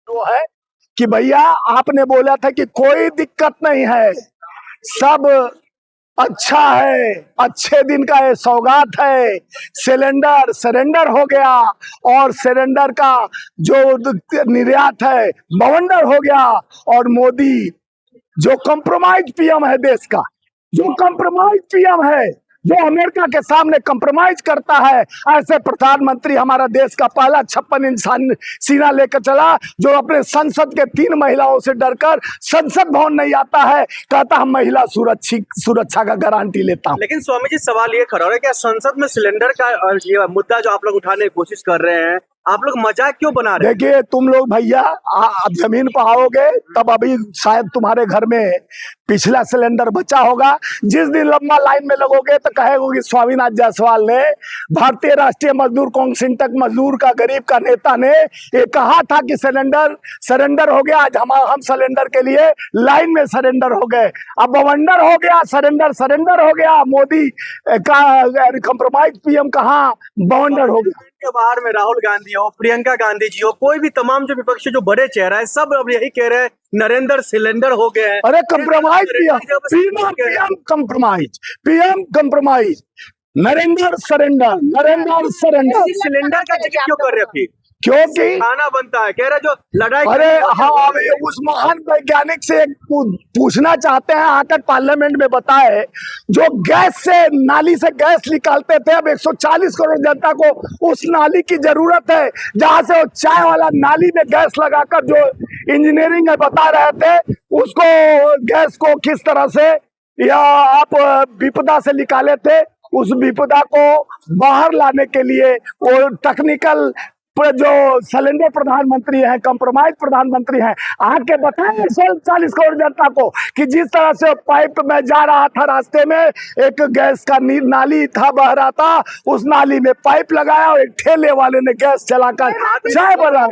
वो है कि भैया आपने बोला था कि कोई दिक्कत नहीं है, सब अच्छा है, अच्छे दिन का ये सौगात है। सिलेंडर सरेंडर हो गया और सिलेंडर का जो निर्यात है बवंडर हो गया। और मोदी जो कंप्रोमाइज पीएम है देश का, जो कंप्रोमाइज पीएम है, जो अमेरिका के सामने कंप्रोमाइज करता है, ऐसे प्रधानमंत्री हमारा देश का पहला 56 इंसान सीना लेकर चला, जो अपने संसद के 3 महिलाओं से डरकर संसद भवन नहीं आता है, कहता हम महिला सुरक्षा का गारंटी लेता हूं। लेकिन स्वामी जी सवाल ये खड़ा हो रहा है, क्या संसद में सिलेंडर का ये मुद्दा जो आप लोग उठाने की कोशिश कर रहे हैं, आप लोग मजाक क्यों बना रहे हैं? देखिए तुम लोग भैया आप जमीन पर आओगे तब अभी शायद तुम्हारे घर में पिछला सिलेंडर बचा होगा। जिस दिन लंबा लाइन में लगोगे तो कहेगो कि स्वामीनाथ जायसवाल ने, भारतीय राष्ट्रीय मजदूर कांग्रेस सिंटक मजदूर का गरीब का नेता ने ये कहा था कि सिलेंडर सरेंडर हो गया। आज हम सिलेंडर के लिए लाइन में सरेंडर हो गए, अब बवंडर हो गया, सरेंडर सरेंडर हो गया। मोदी का कंप्रोमाइज पीएम कहाँ, बवंडर हो गया। के बाहर में राहुल गांधी हो, प्रियंका गांधी जी हो, कोई भी तमाम जो विपक्षी जो बड़े चेहरा है, सब अब यही कह रहे हैं नरेंद्र सिलेंडर हो गए हैं। अरे compromise PM compromise, PM compromise, Narendra surrender, Narendra surrender. Cylinder का जिक्र क्यों कर रहे हैं? क्योंकि खाना बनता है, कह रहे जो लड़ाई। अरे हाँ, उस महान वैज्ञानिक से पूछना चाहते हैं, आकर पार्लियामेंट में बताए, जो गैस से नाली से गैस निकालते थे, अब 140 करोड़ जनता को उस नाली की जरूरत है, जहां से वो चाय वाला नाली में गैस लगाकर जो इंजीनियरिंग बता रहे थे, उसको गैस को किस तरह से या आप विपदा से निकाले थे, उस विपदा को बाहर लाने के लिए वो टेक्निकल जो सिलेंडर प्रधानमंत्री हैं, कंप्रोमाइज प्रधानमंत्री हैं, आके बताएं 140 करोड़ जनता को कि जिस तरह से पाइप में जा रहा था, रास्ते में एक गैस का नाली था बह रहा था, उस नाली में पाइप लगाया और एक ठेले वाले ने गैस चलाकर चाय बना।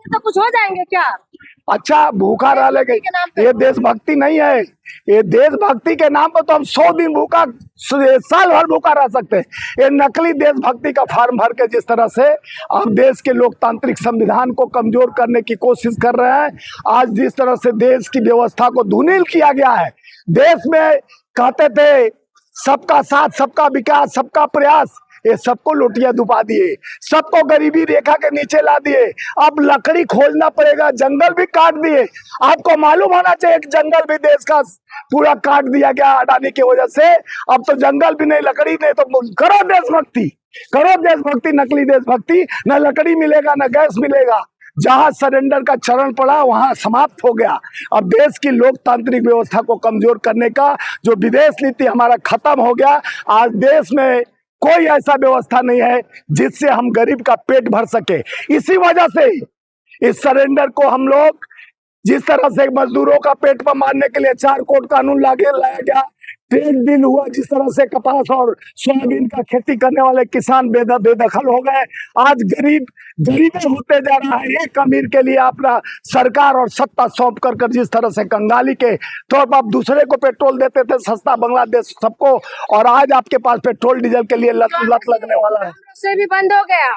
तो कुछ हो जाएंगे क्या? अच्छा भूखा रह लेंगे, ये देशभक्ति नहीं है। ये देशभक्ति के नाम पर तो हम 100 दिन भूखा, साल भर भूखा रह सकते हैं। ये नकली देशभक्ति का फार्म भर के जिस तरह से आप देश के लोकतांत्रिक संविधान को कमजोर करने की कोशिश कर रहे हैं, आज जिस तरह से देश की व्यवस्था को धूमिल किया गया है। देश में कहते थे सबका साथ, सबका विकास, सबका प्रयास, ये सबको लोटियां दुबा दिए, सबको गरीबी रेखा के नीचे ला दिए। अब लकड़ी खोजना पड़ेगा, जंगल भी काट दिए। आपको मालूम होना चाहिए कि जंगल भी देश का पूरा काट दिया गया अडानी की वजह से। अब तो जंगल भी नहीं, लकड़ी नहीं, तो करो देशभक्ति, करो देशभक्ति, नकली देशभक्ति। न लकड़ी मिलेगा न गैस मिलेगा। जहां सरेंडर का चरण पड़ा वहां समाप्त हो गया। अब देश की लोकतांत्रिक व्यवस्था को कमजोर करने का जो विदेश नीति हमारा खत्म हो गया। आज देश में कोई ऐसा व्यवस्था नहीं है जिससे हम गरीब का पेट भर सके। इसी वजह से इस सरेंडर को हम लोग जिस तरह से मजदूरों का पेट पर मारने के लिए 4 कोट कानून लाया गया, ट्रेड डील हुआ, जिस तरह से कपास और सोयाबीन का खेती करने वाले किसान बेदखल हो गए। आज गरीबी होते जा रहा है। एक अमीर के लिए अपना सरकार और सत्ता सौंप कर जिस तरह से कंगाली के तौर पर आप दूसरे को पेट्रोल देते थे सस्ता, बांग्लादेश सबको, और आज आपके पास पेट्रोल डीजल के लिए लत लगने वाला है। रसोई भी बंद हो गया।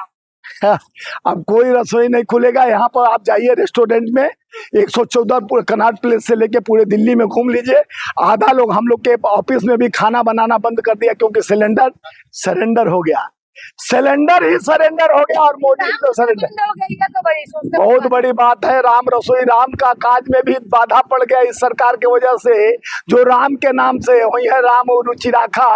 अब कोई रसोई नहीं खुलेगा। यहाँ पर आप जाइए रेस्टोरेंट में, 114 पूरे कनॉट प्लेस से लेके पूरे दिल्ली में घूम लीजिए। आधा लोग हम लोग के ऑफिस में भी खाना बनाना बंद कर दिया, क्योंकि सिलेंडर सरेंडर हो गया। सिलेंडर ही सरेंडर हो गया और मोदी तो सरेंडर हो गई है, तो बड़ी बहुत बड़ी बात है। राम रसोई, राम का काज में भी बाधा पड़ गया इस सरकार की वजह से। जो राम के नाम से वही है राम रुचि राखा,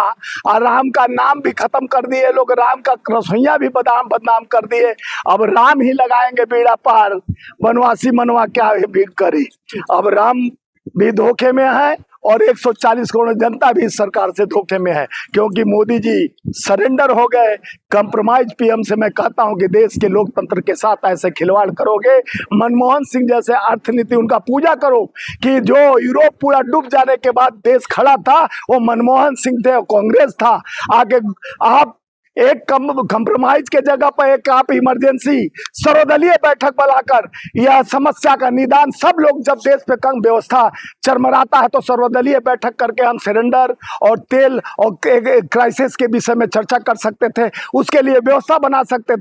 और राम का नाम भी खत्म कर दिए लोग, राम का रसोईया भी बदनाम कर दिए। अब राम ही लगाएंगे बेड़ा पार, वनवासी मनवा क्या भी करे। अब राम भी धोखे में है और 140 करोड़ जनता भी इस सरकार से धोखे में है, क्योंकि मोदी जी सरेंडर हो गए। कंप्रोमाइज पीएम से मैं कहता हूं कि देश के लोकतंत्र के साथ ऐसे खिलवाड़ करोगे, मनमोहन सिंह जैसे अर्थनीति उनका पूजा करो कि जो यूरोप पूरा डूब जाने के बाद देश खड़ा था वो मनमोहन सिंह थे, कांग्रेस था। आगे आप एक कंप्रोमाइज के जगह पर एक आप इमरजेंसी सर्वदलीय बैठक बुलाकर यह समस्या का निदान, सब लोग जब देश पे कम व्यवस्था चरमराता है तो सर्वदलीय बैठक करके हम सिलेंडर और तेल और क्राइसिस के विषय में चर्चा कर सकते थे, उसके लिए व्यवस्था बना सकते थे।